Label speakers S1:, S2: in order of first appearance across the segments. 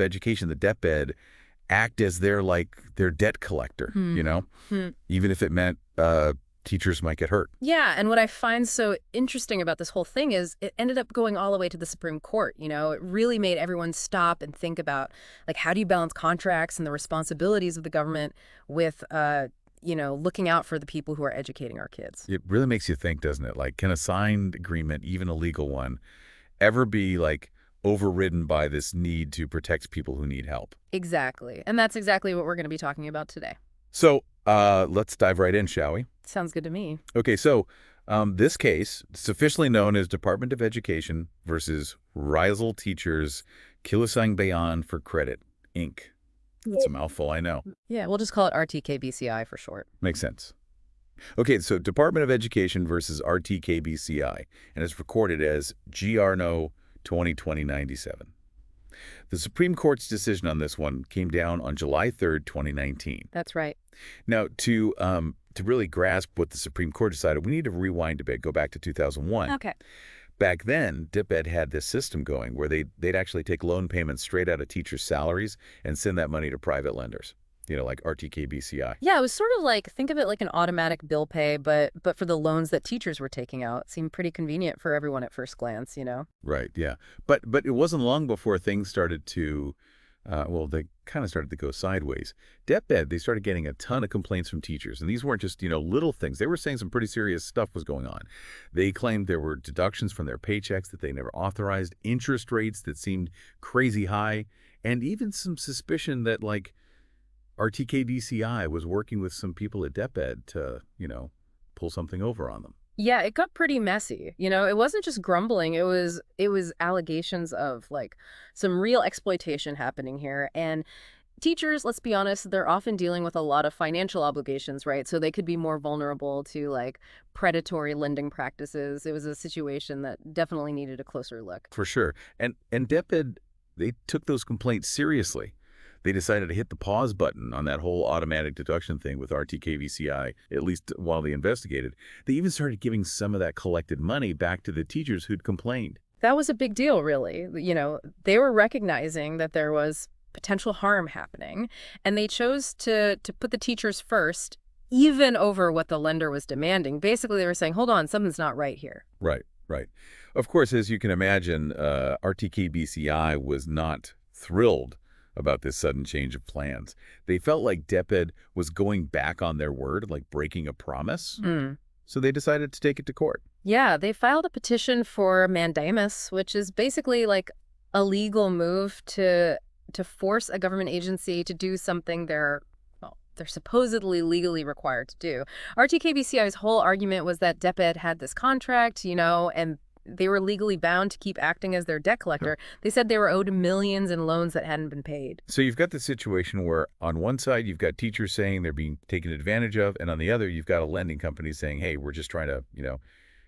S1: Education, the DepEd, act as their debt collector, even if it meant teachers might get hurt.
S2: Yeah, and what I find so interesting about this whole thing is it ended up going all the way to the Supreme Court. It really made everyone stop and think about, like, how do you balance contracts and the responsibilities of the government with, looking out for the people who are educating our kids.
S1: It really makes you think, doesn't it? Like, can a signed agreement, even a legal one, ever be, like, overridden by this need to protect people who need help?
S2: Exactly. And that's exactly what we're going to be talking about today.
S1: So let's dive right in, shall we?
S2: Sounds good to me.
S1: Okay, so this case, it's officially known as Department of Education versus Rizal Teachers Kilusang Bayan for Credit, Inc. It's a mouthful, I know.
S2: Yeah, we'll just call it RTKBCI for short.
S1: Makes sense. Okay, so Department of Education versus RTKBCI, and it's recorded as GRNO 2020-97. The Supreme Court's decision on this one came down on July 3rd, 2019.
S2: That's right.
S1: Now, to really grasp what the Supreme Court decided, we need to rewind a bit, go back to 2001.
S2: Okay.
S1: Back then, DepEd had this system going where they'd actually take loan payments straight out of teachers' salaries and send that money to private lenders, like RTKBCI.
S2: Yeah, it was sort of like, think of it like an automatic bill pay, but for the loans that teachers were taking out. It seemed pretty convenient for everyone at first glance,
S1: Right, yeah. But it wasn't long before things started to, they kind of started to go sideways. DepEd, they started getting a ton of complaints from teachers. And these weren't just, little things. They were saying some pretty serious stuff was going on. They claimed there were deductions from their paychecks that they never authorized, interest rates that seemed crazy high, and even some suspicion that, like, RTKBCI was working with some people at DepEd to, pull something over on them.
S2: Yeah, it got pretty messy. It wasn't just grumbling. It was allegations of, like, some real exploitation happening here. And teachers, let's be honest, they're often dealing with a lot of financial obligations, right? So they could be more vulnerable to, like, predatory lending practices. It was a situation that definitely needed a closer look.
S1: For sure. And DepEd, they took those complaints seriously. They decided to hit the pause button on that whole automatic deduction thing with RTKBCI, at least while they investigated. They even started giving some of that collected money back to the teachers who'd complained.
S2: That was a big deal, really. They were recognizing that there was potential harm happening, and they chose to put the teachers first, even over what the lender was demanding. Basically, they were saying, hold on, something's not right here.
S1: Right, right. Of course, as you can imagine, RTKBCI was not thrilled about this sudden change of plans. They felt like DepEd was going back on their word, like breaking a promise. So they decided to take it to court.
S2: Yeah, they filed a petition for mandamus, which is basically like a legal move to force a government agency to do something they're supposedly legally required to do. RTKBCI's whole argument was that DepEd had this contract, and they were legally bound to keep acting as their debt collector. They said they were owed millions in loans that hadn't been paid.
S1: So you've got the situation where on one side, you've got teachers saying they're being taken advantage of, and on the other, you've got a lending company saying, hey, we're just trying to,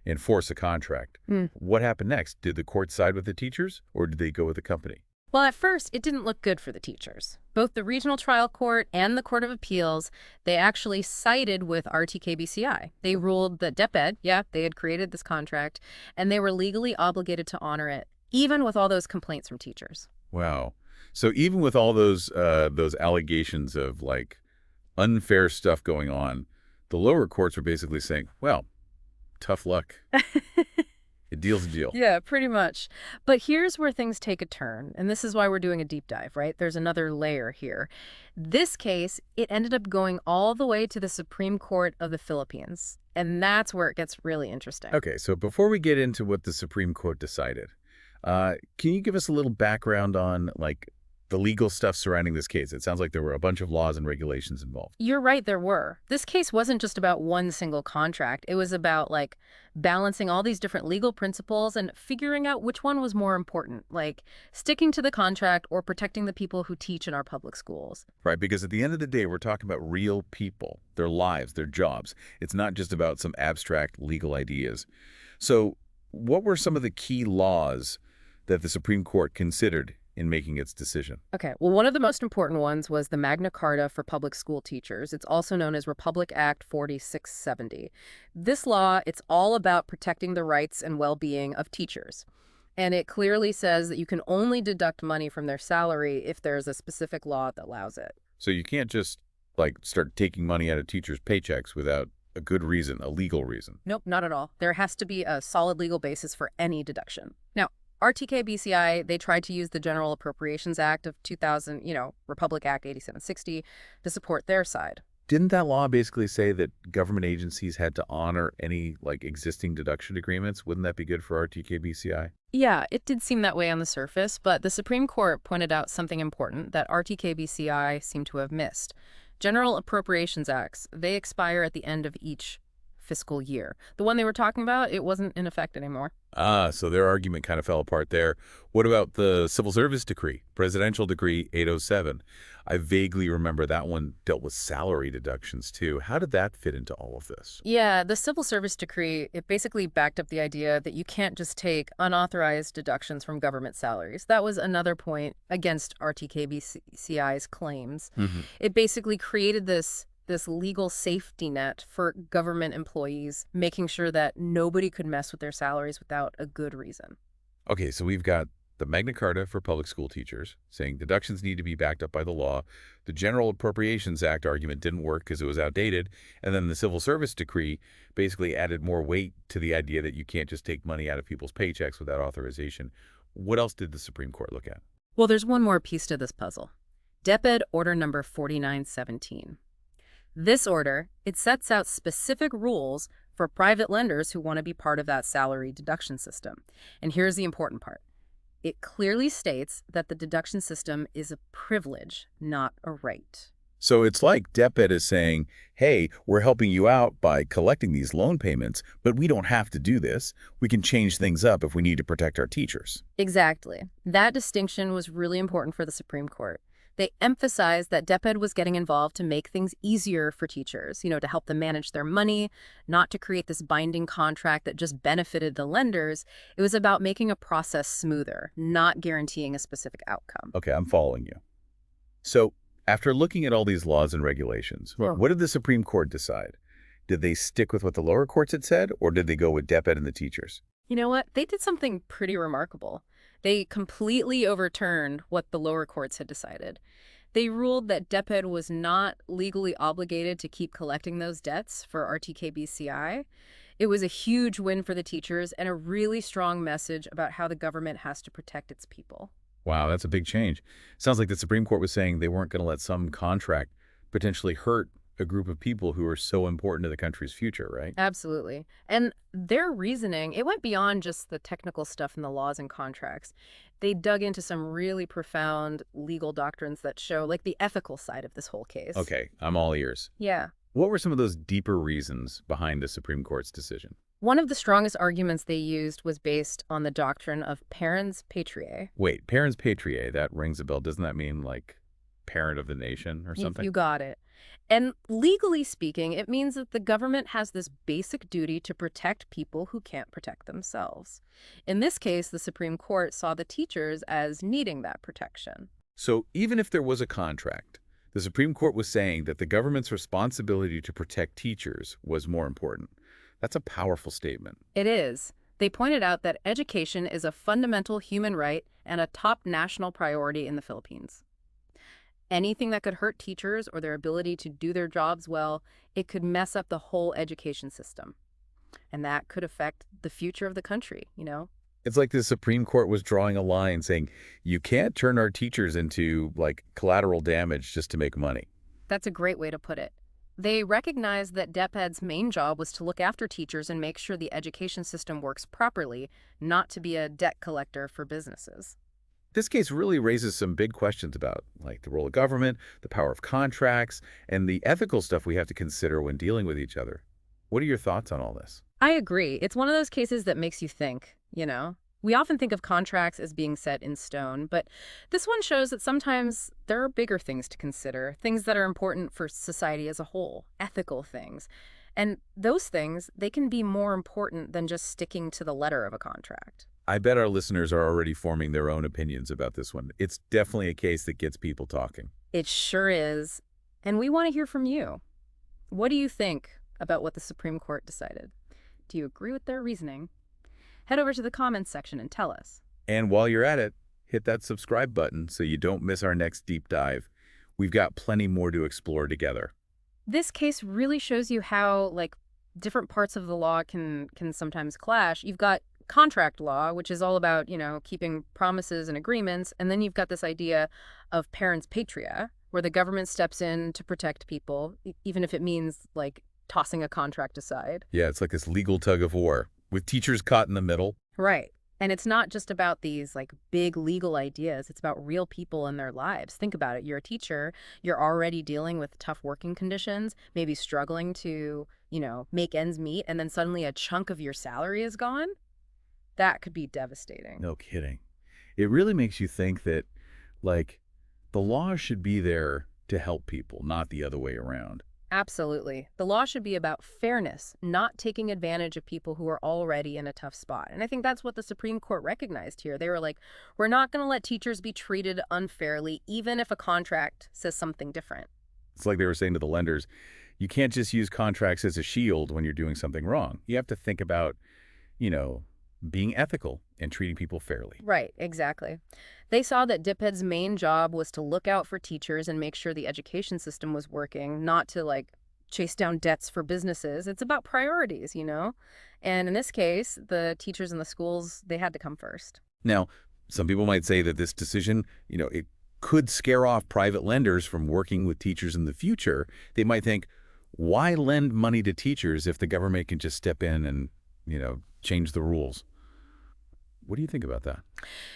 S1: enforce a contract. What happened next? Did the court side with the teachers, or did they go with the company?
S2: Well, at first, it didn't look good for the teachers. Both the regional trial court and the Court of Appeals, they actually sided with RTKBCI. They ruled that DepEd, they had created this contract, and they were legally obligated to honor it, even with all those complaints from teachers.
S1: Wow. So even with all those allegations of, like, unfair stuff going on, the lower courts were basically saying, well, tough luck. A deal's a deal.
S2: Yeah, pretty much. But here's where things take a turn, and this is why we're doing a deep dive, right? There's another layer here. This case, it ended up going all the way to the Supreme Court of the Philippines, and that's where it gets really interesting.
S1: Okay, so before we get into what the Supreme Court decided, can you give us a little background on, like, the legal stuff surrounding this case? It sounds like there were a bunch of laws and regulations involved.
S2: You're right, there were. This case wasn't just about one single contract. It was about, like, balancing all these different legal principles and figuring out which one was more important, like sticking to the contract or protecting the people who teach in our public schools.
S1: Right, because at the end of the day, we're talking about real people, their lives, their jobs. It's not just about some abstract legal ideas. So what were some of the key laws that the Supreme Court considered in making its decision?
S2: Okay, well, one of the most important ones was the Magna Carta for public school teachers. It's also known as Republic Act 4670. This law, it's all about protecting the rights and well-being of teachers. And it clearly says that you can only deduct money from their salary if there's a specific law that allows it.
S1: So you can't just, like, start taking money out of teachers' paychecks without a good reason, a legal reason.
S2: Nope, not at all. There has to be a solid legal basis for any deduction. Now, RTKBCI, they tried to use the General Appropriations Act of 2000, Republic Act 8760, to support their side.
S1: Didn't that law basically say that government agencies had to honor any, like, existing deduction agreements? Wouldn't that be good for RTKBCI?
S2: Yeah, it did seem that way on the surface, but the Supreme Court pointed out something important that RTKBCI seemed to have missed. General Appropriations Acts, they expire at the end of each fiscal year. The one they were talking about, it wasn't in effect anymore.
S1: Ah, so their argument kind of fell apart there. What about the Civil Service Decree, Presidential Decree 807? I vaguely remember that one dealt with salary deductions, too. How did that fit into all of this?
S2: Yeah, the Civil Service Decree, it basically backed up the idea that you can't just take unauthorized deductions from government salaries. That was another point against RTKBCI's claims.
S1: Hmm.
S2: It basically created this legal safety net for government employees, making sure that nobody could mess with their salaries without a good reason.
S1: Okay, so we've got the Magna Carta for public school teachers saying deductions need to be backed up by the law. The General Appropriations Act argument didn't work because it was outdated. And then the Civil Service Decree basically added more weight to the idea that you can't just take money out of people's paychecks without authorization. What else did the Supreme Court look at?
S2: Well, there's one more piece to this puzzle. DepEd Order Number 4917. This order, it sets out specific rules for private lenders who want to be part of that salary deduction system. And here's the important part. It clearly states that the deduction system is a privilege, not a right.
S1: So it's like DepEd is saying, hey, we're helping you out by collecting these loan payments, but we don't have to do this. We can change things up if we need to protect our teachers.
S2: Exactly. That distinction was really important for the Supreme Court. They emphasized that DepEd was getting involved to make things easier for teachers, to help them manage their money, not to create this binding contract that just benefited the lenders. It was about making a process smoother, not guaranteeing a specific outcome.
S1: Okay, I'm following you. So after looking at all these laws and regulations,
S2: Sure.
S1: what did the Supreme Court decide? Did they stick with what the lower courts had said, or did they go with DepEd and the teachers?
S2: You know what? They did something pretty remarkable. They completely overturned what the lower courts had decided. They ruled that DepEd was not legally obligated to keep collecting those debts for RTKBCI. It was a huge win for the teachers and a really strong message about how the government has to protect its people.
S1: Wow, that's a big change. Sounds like the Supreme Court was saying they weren't going to let some contract potentially hurt a group of people who are so important to the country's future, right?
S2: Absolutely. And their reasoning, it went beyond just the technical stuff in the laws and contracts. They dug into some really profound legal doctrines that show, like, the ethical side of this whole case.
S1: Okay, I'm all ears.
S2: Yeah.
S1: What were some of those deeper reasons behind the Supreme Court's decision?
S2: One of the strongest arguments they used was based on the doctrine of parens patriae.
S1: Wait, parens patriae, that rings a bell. Doesn't that mean, like, parent of the nation or something?
S2: You got it. And legally speaking, it means that the government has this basic duty to protect people who can't protect themselves. In this case, the Supreme Court saw the teachers as needing that protection.
S1: So even if there was a contract, the Supreme Court was saying that the government's responsibility to protect teachers was more important. That's a powerful statement.
S2: It is. They pointed out that education is a fundamental human right and a top national priority in the Philippines. Anything that could hurt teachers or their ability to do their jobs well, it could mess up the whole education system. And that could affect the future of the country,
S1: It's like the Supreme Court was drawing a line saying, you can't turn our teachers into, like, collateral damage just to make money.
S2: That's a great way to put it. They recognized that DepEd's main job was to look after teachers and make sure the education system works properly, not to be a debt collector for businesses.
S1: This case really raises some big questions about, like, the role of government, the power of contracts, and the ethical stuff we have to consider when dealing with each other. What are your thoughts on all this?
S2: I agree. It's one of those cases that makes you think, We often think of contracts as being set in stone, but this one shows that sometimes there are bigger things to consider, things that are important for society as a whole, ethical things. And those things, they can be more important than just sticking to the letter of a contract.
S1: I bet our listeners are already forming their own opinions about this one. It's definitely a case that gets people talking.
S2: It sure is. And we want to hear from you. What do you think about what the Supreme Court decided? Do you agree with their reasoning? Head over to the comments section and tell us.
S1: And while you're at it, hit that subscribe button so you don't miss our next deep dive. We've got plenty more to explore together.
S2: This case really shows you how, like, different parts of the law can sometimes clash. You've got contract law, which is all about, keeping promises and agreements, and then you've got this idea of parens patria, where the government steps in to protect people, even if it means, like, tossing a contract aside.
S1: Yeah, it's like this legal tug of war, with teachers caught in the middle.
S2: Right. And it's not just about these like big legal ideas. It's about real people and their lives. Think about it. You're a teacher. You're already dealing with tough working conditions, maybe struggling to, make ends meet, and then suddenly a chunk of your salary is gone. That could be devastating.
S1: No kidding. It really makes you think that, like, the law should be there to help people, not the other way around.
S2: Absolutely. The law should be about fairness, not taking advantage of people who are already in a tough spot. And I think that's what the Supreme Court recognized here. They were like, we're not going to let teachers be treated unfairly, even if a contract says something different.
S1: It's like they were saying to the lenders, you can't just use contracts as a shield when you're doing something wrong. You have to think about, you know, being ethical and treating people fairly.
S2: Right, exactly. They saw that DepEd's main job was to look out for teachers and make sure the education system was working, not to, like, chase down debts for businesses. It's about priorities. And in this case, the teachers in the schools, they had to come first.
S1: Now, some people might say that this decision, it could scare off private lenders from working with teachers in the future. They might think, why lend money to teachers if the government can just step in and, change the rules? What do you think about that?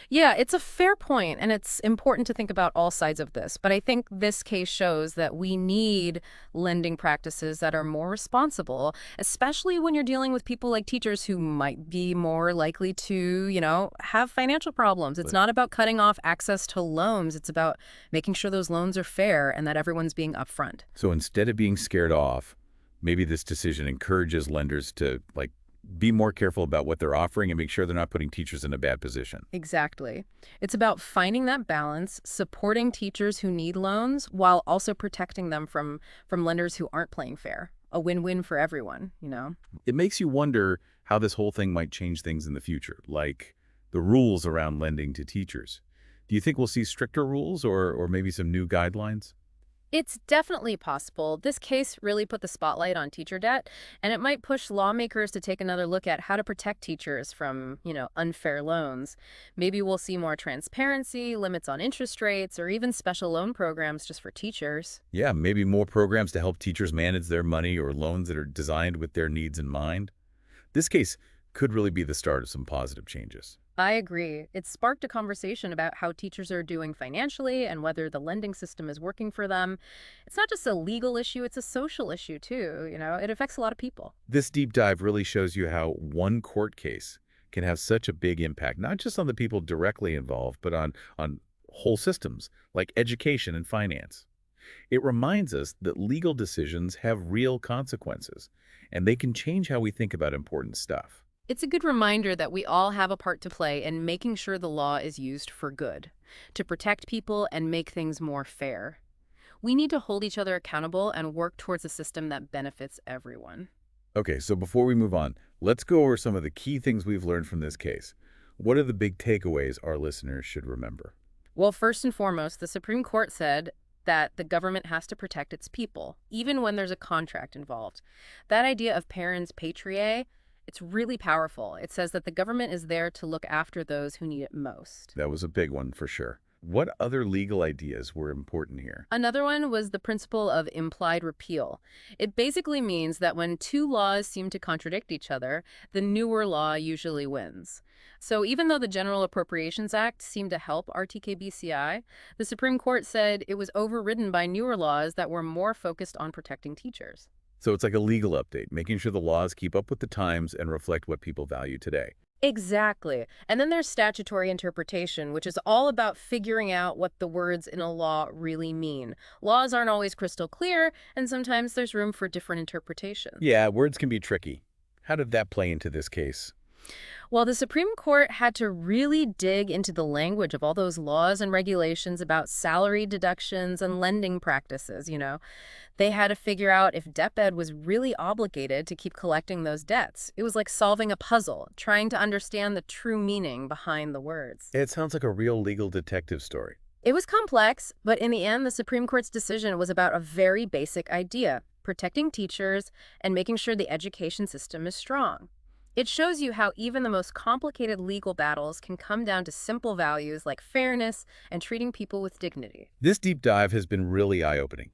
S2: Yeah, it's a fair point, and it's important to think about all sides of this. But I think this case shows that we need lending practices that are more responsible, especially when you're dealing with people like teachers who might be more likely to, have financial problems. It's not about cutting off access to loans. It's about making sure those loans are fair and that everyone's being upfront.
S1: So instead of being scared off, maybe this decision encourages lenders to, be more careful about what they're offering and make sure they're not putting teachers in a bad position.
S2: Exactly. It's about finding that balance, supporting teachers who need loans while also protecting them from lenders who aren't playing fair. A win-win for everyone.
S1: It makes you wonder how this whole thing might change things in the future, like the rules around lending to teachers. Do you think we'll see stricter rules or maybe some new guidelines?
S2: It's definitely possible. This case really put the spotlight on teacher debt, and it might push lawmakers to take another look at how to protect teachers from, unfair loans. Maybe we'll see more transparency, limits on interest rates, or even special loan programs just for teachers.
S1: Yeah, maybe more programs to help teachers manage their money or loans that are designed with their needs in mind. This case could really be the start of some positive changes.
S2: I agree. It sparked a conversation about how teachers are doing financially and whether the lending system is working for them. It's not just a legal issue, it's a social issue too. It affects a lot of people.
S1: This deep dive really shows you how one court case can have such a big impact, not just on the people directly involved, but on whole systems like education and finance. It reminds us that legal decisions have real consequences, and they can change how we think about important stuff.
S2: It's a good reminder that we all have a part to play in making sure the law is used for good, to protect people and make things more fair. We need to hold each other accountable and work towards a system that benefits everyone.
S1: Okay, so before we move on, let's go over some of the key things we've learned from this case. What are the big takeaways our listeners should remember?
S2: Well, first and foremost, the Supreme Court said that the government has to protect its people, even when there's a contract involved. That idea of parens patriae, it's really powerful. It says that the government is there to look after those who need it most.
S1: That was a big one for sure. What other legal ideas were important here?
S2: Another one was the principle of implied repeal. It basically means that when two laws seem to contradict each other, the newer law usually wins. So even though the General Appropriations Act seemed to help RTKBCI, the Supreme Court said it was overridden by newer laws that were more focused on protecting teachers.
S1: So it's like a legal update, making sure the laws keep up with the times and reflect what people value today.
S2: Exactly. And then there's statutory interpretation, which is all about figuring out what the words in a law really mean. Laws aren't always crystal clear, and sometimes there's room for different interpretations.
S1: Yeah, words can be tricky. How did that play into this case?
S2: Well, the Supreme Court had to really dig into the language of all those laws and regulations about salary deductions and lending practices. They had to figure out if DepEd was really obligated to keep collecting those debts. It was like solving a puzzle, trying to understand the true meaning behind the words.
S1: It sounds like a real legal detective story.
S2: It was complex, but in the end, the Supreme Court's decision was about a very basic idea: protecting teachers and making sure the education system is strong. It shows you how even the most complicated legal battles can come down to simple values like fairness and treating people with dignity.
S1: This deep dive has been really eye-opening.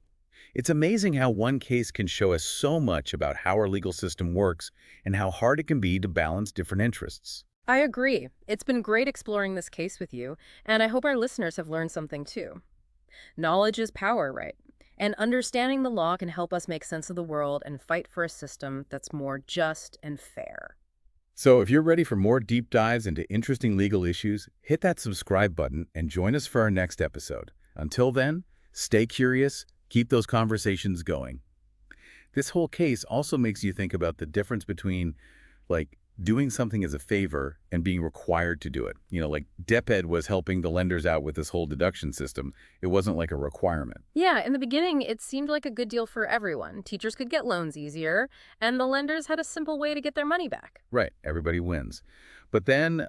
S1: It's amazing how one case can show us so much about how our legal system works and how hard it can be to balance different interests.
S2: I agree. It's been great exploring this case with you, and I hope our listeners have learned something too. Knowledge is power, right? And understanding the law can help us make sense of the world and fight for a system that's more just and fair.
S1: So if you're ready for more deep dives into interesting legal issues, hit that subscribe button and join us for our next episode. Until then, stay curious, keep those conversations going. This whole case also makes you think about the difference between, like, doing something as a favor and being required to do it. Like DepEd was helping the lenders out with this whole deduction system. It wasn't like a requirement.
S2: Yeah, in the beginning, it seemed like a good deal for everyone. Teachers could get loans easier, and the lenders had a simple way to get their money back.
S1: Right, everybody wins. But then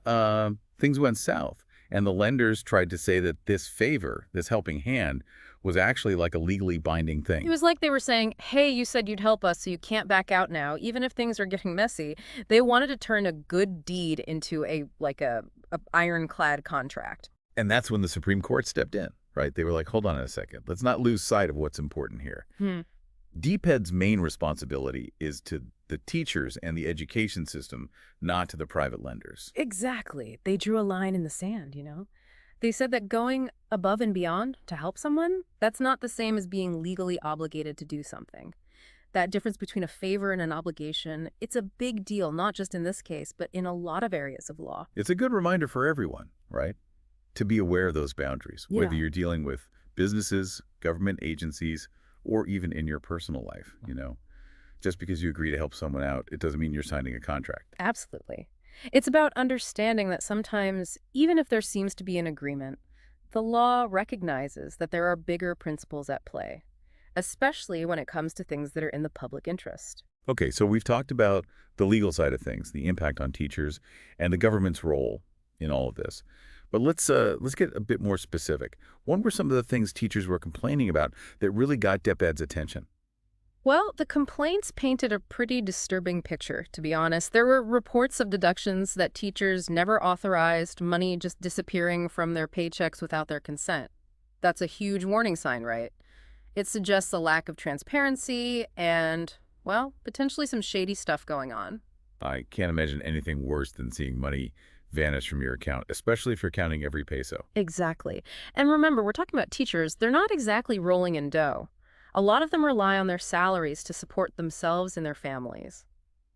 S1: things went south, and the lenders tried to say that this favor, this helping hand, was actually like a legally binding
S2: It
S1: thing.
S2: was like they were saying, hey, you said you'd help us, so you can't back out now, even if things are getting messy. They wanted to turn a good deed into a ironclad contract.
S1: And that's when the Supreme Court stepped in, right? They were like, hold on a second. Let's not lose sight of what's important here.
S2: Hmm.
S1: DepEd's main responsibility is to the teachers and the education system, not to the private lenders.
S2: Exactly. They drew a line in the sand. They said that going above and beyond to help someone, that's not the same as being legally obligated to do something. That difference between a favor and an obligation, it's a big deal, not just in this case, but in a lot of areas of law.
S1: It's a good reminder for everyone, right? To be aware of those boundaries, whether
S2: Yeah.
S1: you're dealing with businesses, government agencies, or even in your personal life. Just because you agree to help someone out, it doesn't mean you're signing a contract.
S2: Absolutely. It's about understanding that sometimes, even if there seems to be an agreement, the law recognizes that there are bigger principles at play, especially when it comes to things that are in the public interest.
S1: Okay, so we've talked about the legal side of things, the impact on teachers, and the government's role in all of this. But let's get a bit more specific. What were some of the things teachers were complaining about that really got DepEd's attention?
S2: Well, the complaints painted a pretty disturbing picture, to be honest. There were reports of deductions that teachers never authorized, money just disappearing from their paychecks without their consent. That's a huge warning sign, right? It suggests a lack of transparency and, well, potentially some shady stuff going on.
S1: I can't imagine anything worse than seeing money vanish from your account, especially if you're counting every peso.
S2: Exactly. And remember, we're talking about teachers. They're not exactly rolling in dough. A lot of them rely on their salaries to support themselves and their families.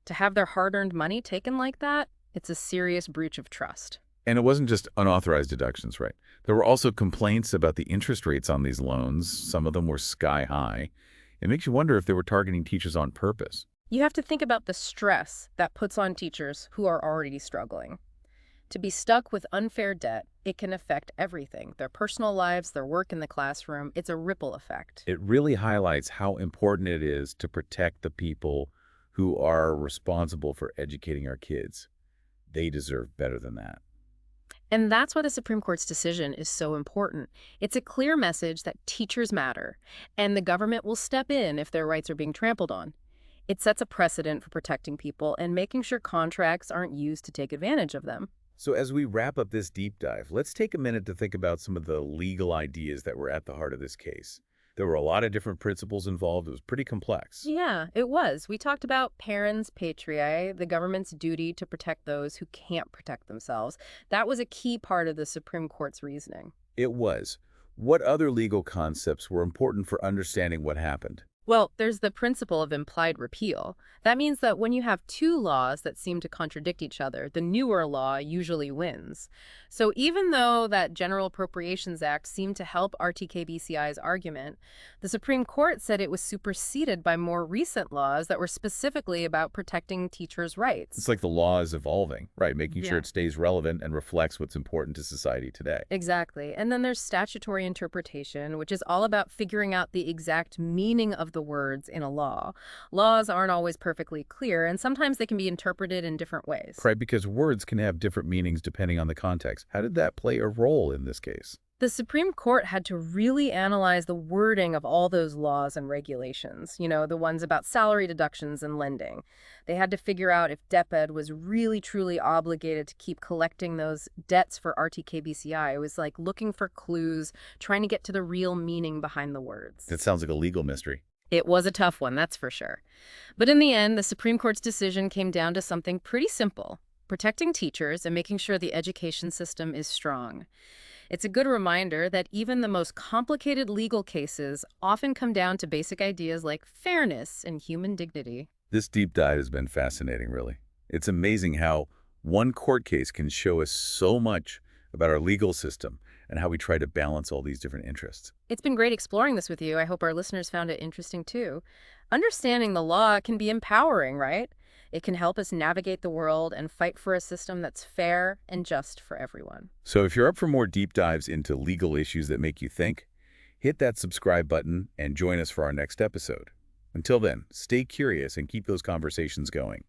S2: To have their hard-earned money taken like that, it's a serious breach of trust.
S1: And it wasn't just unauthorized deductions, right? There were also complaints about the interest rates on these loans. Some of them were sky high. It makes you wonder if they were targeting teachers on purpose.
S2: You have to think about the stress that puts on teachers who are already struggling. To be stuck with unfair debt, it can affect everything: their personal lives, their work in the classroom. It's a ripple effect.
S1: It really highlights how important it is to protect the people who are responsible for educating our kids. They deserve better than that.
S2: And that's why the Supreme Court's decision is so important. It's a clear message that teachers matter, and the government will step in if their rights are being trampled on. It sets a precedent for protecting people and making sure contracts aren't used to take advantage of them.
S1: So as we wrap up this deep dive, let's take a minute to think about some of the legal ideas that were at the heart of this case. There were a lot of different principles involved. It was pretty complex.
S2: Yeah, it was. We talked about parens patriae, the government's duty to protect those who can't protect themselves. That was a key part of the Supreme Court's reasoning.
S1: It was. What other legal concepts were important for understanding what happened?
S2: Well, there's the principle of implied repeal. That means that when you have two laws that seem to contradict each other, the newer law usually wins. So even though that General Appropriations Act seemed to help RTKBCI's argument, the Supreme Court said it was superseded by more recent laws that were specifically about protecting teachers'
S1: It's
S2: rights.
S1: like the law is evolving, right? Making sure
S2: Yeah.
S1: it stays relevant and reflects what's important to society today.
S2: Exactly. And then there's statutory interpretation, which is all about figuring out the exact meaning of the words in a law. Laws aren't always perfectly clear, and sometimes they can be interpreted in different ways.
S1: Right, because words can have different meanings depending on the context. How did that play a role in this case?
S2: The Supreme Court had to really analyze the wording of all those laws and regulations, the ones about salary deductions and lending. They had to figure out if DepEd was really truly obligated to keep collecting those debts for RTKBCI. It was like looking for clues, trying to get to the real meaning behind the words.
S1: That sounds like a legal mystery.
S2: It was a tough one, that's for sure. But in the end, the Supreme Court's decision came down to something pretty simple: protecting teachers and making sure the education system is strong. It's a good reminder that even the most complicated legal cases often come down to basic ideas like fairness and human dignity.
S1: This deep dive has been fascinating, really. It's amazing how one court case can show us so much about our legal system and how we try to balance all these different interests.
S2: It's been great exploring this with you. I hope our listeners found it interesting too. Understanding the law can be empowering, right? It can help us navigate the world and fight for a system that's fair and just for everyone.
S1: So if you're up for more deep dives into legal issues that make you think, hit that subscribe button and join us for our next episode. Until then, stay curious and keep those conversations going.